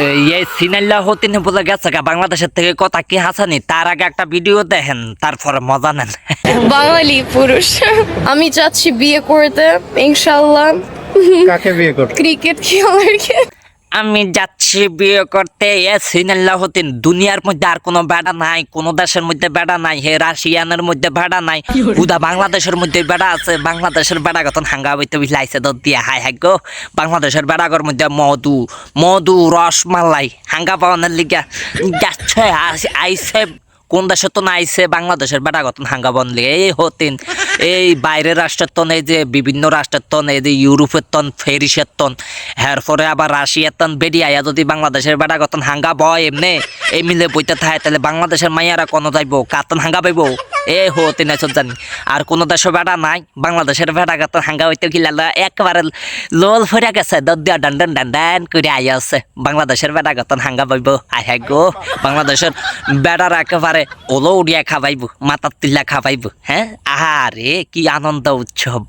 এই সিনাল্লা হতিনে বলে গেছে গা বাংলাদেশের থেকে কথা কি হাসানি, তার আগে একটা ভিডিও দেখেন, তারপরে মজা নেন। বাঙালি পুরুষ আমি চাচ্ছি বিয়ে করতে ইনশাআল্লাহ। কাকে বিয়ে করতে? ক্রিকেট খেলারকে। আমি যাচ্ছি বিয়ে করতে। এ সিনাল্লা হতিন দুনিয়ার মধ্যে আর কোনো বেড়া নাই, কোনো দেশের মধ্যে বেড়া নাই, হে রাশিয়ানের মধ্যে বেড়া নাই, উদা বাংলাদেশের মধ্যে বেড়া আছে। বাংলাদেশের বেড়া গতন হাঙ্গা বইতে লাইছে দর দিয়া হাই হাই গো। বাংলাদেশের বেড়াগর মধ্যে মধু মধু রসমালাই হাঙ্গা পাওয়ানোর লিগা যাচ্ছে আইসে। কোন দেশের তো না আইসে বাংলাদেশের বেড়া গতন হাঙ্গা বনলে এই হতিন। এই বাইরের রাষ্ট্রের তন, এই যে বিভিন্ন রাষ্ট্রের তন, এই যে ইউরোপের তন, ফেরিসের তন, এরপরে আবার রাশিয়ার তন বেডি আয়া যদি বাংলাদেশের বেড়া গতন হাঙ্গা বয় এমনি এই মিলে বইতে থাকে, তাহলে বাংলাদেশের মাইয়ারা কোনো যাইব কাতন হাঙ্গা পাইব। এ হতিন এসব জানি আর কোনো দেশের বেড়া নাই, বাংলাদেশের বেড়া গতন হাঙ্গা হইতে গিলা একেবারে লোল ফেরা গেছে দদিয়া ডান ডান ডান ডান করে আইয়া আছে। বাংলাদেশের বেড়া গতন হাঙ্গা পাইব আই হাই গো। বাংলাদেশের বেড়ার একেবারে ওলো উড়িয়া খাবাইব, মাতার তিল্লা খাবাইব। হ্যাঁ আরে কি আনন্দ উৎসব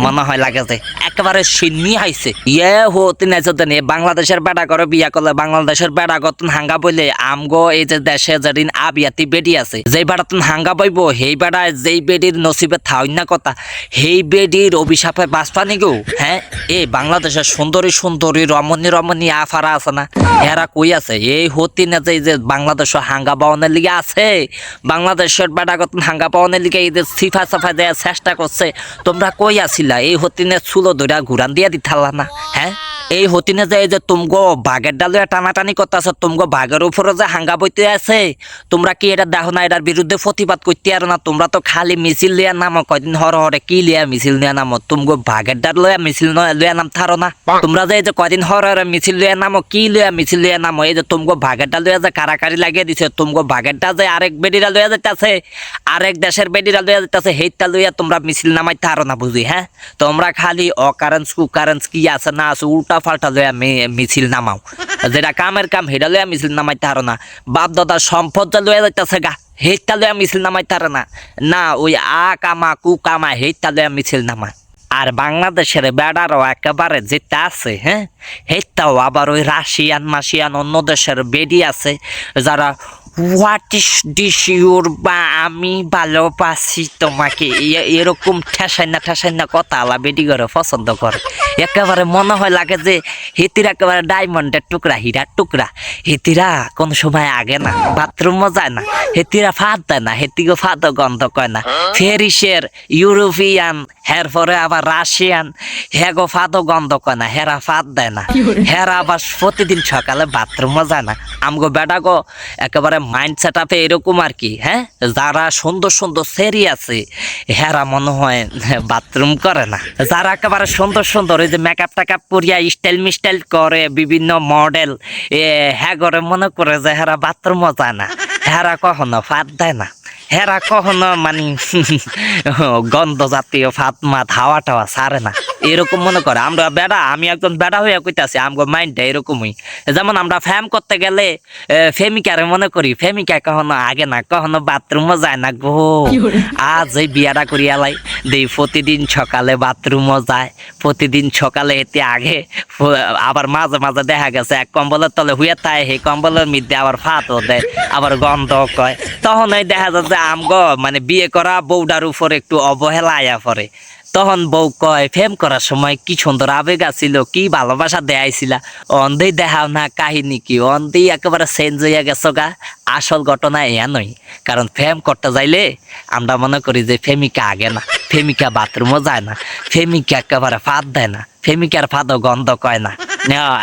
মনে হয় লাগে যে একেবারে সিন্নি হাইছে। ইয়ে হতে নেই বাংলাদেশের বেড়া করে বিয়া করলে বাংলাদেশের বেড়া গতন হাঙ্গা বইলে আমগো এই যে দেশে যেদিন আবিয়াতি বেডি আছে, যেই বেড়াতন হাঙ্গা বইব সেই বেড়া যেই বেডির নসিবে থাই না কথা, সেই বেডির অভিশাপে বাঁচপানি গো। হ্যাঁ এই বাংলাদেশের সুন্দরী সুন্দরী রমণী রমণী আফারা আছে না, এরা কই আছে? এই হতি না যে বাংলাদেশের হাঙ্গা পাওয়ানোর লিগে আছে, বাংলাদেশের বেড়া গতন হাঙ্গা পাওয়ানোর লিগে এই যে সিফা সাফা দেওয়ার চেষ্টা করছে। তোমরা কই আসিলা? এই হতিনে চুলো ধরা ঘুরান দিয়া দিতালা না? হ্যাঁ এই হতিনে যে তুমগো বাঘের ডালে টানাটানি করতে আছে, তুমগো বাঘের উপরে যে হাঙ্গা বইতে আছে, তোমরা কি এটা দেখো না? এটার বিরুদ্ধে প্রতিবাদ করতে আর না? তোমরা তো খালি মিছিল লিয়া নামো, কয়দিন হরে হরে কি লিয়া মিছিল লিয়া নামো? তুমগো বাঘের ডাল লয়া মিছিল লিয়া নাম থারো না? তোমরা যে কয়দিন হরে হরে মিছিল লিয়া নামো, কি লিয়া মিছিল লিয়া নামো? এই যে তুমগো বাঘের ডাল লয়া যে কারাকারি লাগিয়ে দিছে, তুমগো বাঘেরটা যে আরেক বেডিরা লয়া যেতেছে, আরেক দেশের বেডিরা লয়া যেতেছে, হেইটা লইয়া তোমরা মিছিল নামাই থারো না বুঝি? হ্যাঁ তোমরা খালি অকারেন্স কুকারেন্স কি আছে না আছে উল্টা ফাল্টা লইয়া মিছিল নামাও, যেটা কামের কাম হেটা লইয়া মিছিল নামাইতে পারো না। বাপ দাদার সম্পদ লইয়া যাইতেছে গা, হেটা লইয়া মিছিল নামাইতে পারে না। না ওই আ কামা কু কামা হেটা লইয়া মিছিল নামায়। আর বাংলাদেশের বেড়ারও একেবারে যেটা আছে, হ্যাঁ হেটাও আবার ওই রাশিয়ান মাসিয়ান অন্য দেশের বেডি আছে যারা হোয়াট ইস দিস ইউর বা আমি ভালোবাসি তোমাকে এরকম ঠেসাই না কথা আলা বেডি করে পছন্দ করে। একেবারে মনে হয় লাগে যে হেতিরা একেবারে ডায়মন্ডের টুকরা, হীরার টুকরা। হেতিরা কোন সময় আগে না, বাথরুমও যায় না, হেতিরা ফাঁদ দেয় না, হেতিকে ফাঁদও গন্ধ কয় না। ফেরিসের ইউরোপিয়ান এরপরে আবার রাশিয়ান হেগো ফাঁদও গন্ধ কয় না, হেরা ফাঁদ দেয় না, হেরা আবার প্রতিদিন সকালে বাথরুমও যায় না। আমগো বেটাগো একেবারে মাইন্ড সেট আপে এরকম আর কি। হ্যাঁ যারা সুন্দর সুন্দর সেরি আছে হেরা মনে হয় বাথরুম করে না। যারা একেবারে সুন্দর সুন্দর এই যে মেকআপ টেকআপ করিয়া স্টাইল মিস্টাইল করে বিভিন্ন মডেল, হ্যাঁ করে মনে করে যে হেরা বাথরুমও যায় না, হেরা কখনো ফাঁদ দেয় না, হেরা কখনো মানে গন্ধ জাতীয় ফাঁদ মাত হাওয়া টাওয়া ছাড়ে না, এরকম মনে করে। আমরা বেড়া, আমি একজন বেড়া হইয়া কইতাছি আমগো মাইন্ডটা এরকমই। যেমন আমরা ফ্যাম করতে গেলে ফেমিকারে মনে করি, ফেমিকা কখনো আগে না, কখনো বাথরুমও যায় না গো। আজ এই বিয়াটা করিয়া লাই দেই প্রতিদিন সকালে বাথরুমও যায়, প্রতিদিন সকালে এতে আগে, আবার মাঝে মাঝে দেখা গেছে এক কম্বলের তলে হুইয়া থাকে, সেই কম্বলের মধ্যে আবার ফাতও দেয়, আবার গন্ধ কয়। তখন ওই দেখা যায় যে আমগো মানে বিয়ে করা বউটার উপর একটু অবহেলা আয়া পড়ে। তখন বউ কয় ফেম করার সময় কি সুন্দর আবেগ আছিল, কি ভালোবাসা দেয়াইছিলা, অন্ধেই দেখাও না কাহিনী কি, অন্ধেই একেবারে চেঞ্জ হইয়া গেছো গা। আসল ঘটনা এয়া নয়, কারণ ফেম করতে যাইলে আমরা মনে করি যে ফেমিকা আগে না, ফেমিকা বাথরুমও যায় না, ফেমিকা একেবারে ফাঁদ দেয় না, ফেমিকার ফাঁদও গন্ধ কয় না,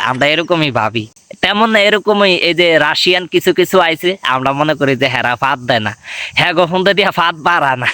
আমরা এরকমই ভাবি। তেমন এরকমই এই যে রাশিয়ান কিছু কিছু আইছে, আমরা মনে করি যে হেরা ফাঁদ দেয় না, হ্যাঁ গোফন্দ দিয়া ফাঁদ বাড়া না।